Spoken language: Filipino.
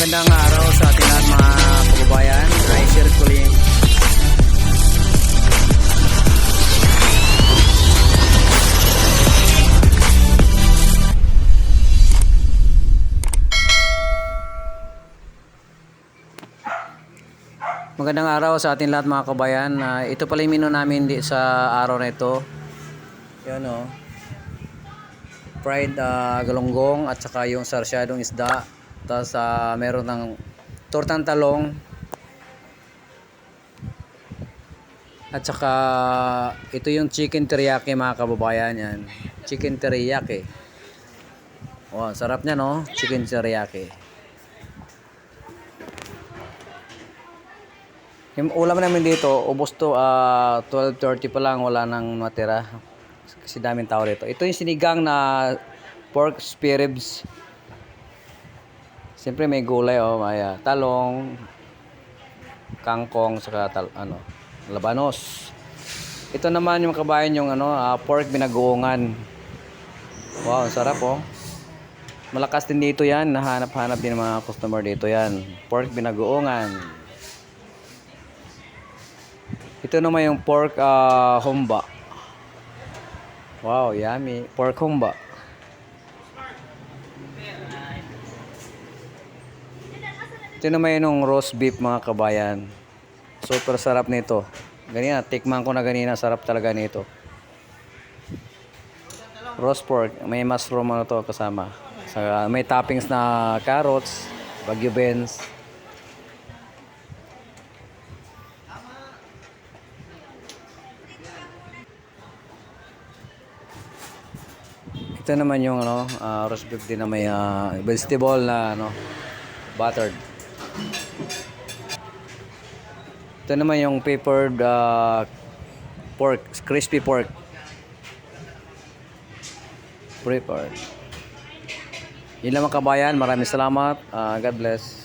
Magandang araw sa ating lahat mga kababayan. Hi, Sir Colin. Magandang araw sa ating lahat mga kababayan. Ito pala yung menu namin sa araw na ito. Yan o. Fried galunggong at saka yung sarsyadong isda. Tapos meron ng tortang talong. At saka ito yung chicken teriyaki mga kababayan. Yan. Chicken teriyaki. Wow, sarap niya no? Chicken teriyaki. Yung ulam namin dito, ubos to 12:30 pa lang, wala nang matira. Kasi daming tao dito. Ito yung sinigang na pork spare ribs. Siyempre may gulay may talong, kangkong, saka labanos. Ito naman yung kabayan yung pork binagoongan. Wow, sarap oh. Malakas din dito yan, nahanap-hanap din ng mga customer dito yan. Pork binagoongan. Ito naman yung pork humba. Wow, yummy. Pork humba. Ito naman yung roast beef mga kabayan. Super sarap nito. Ganyan, tikman ko na ganina. Sarap talaga nito. Roast pork. May mushroom to kasama. May toppings na carrots, Baguio beans. Ito naman yung roast beef din na may vegetable na buttered. Ito naman yung peppered pork, crispy pork. Prepared. Yun lang mga kabayan, maraming salamat. God bless.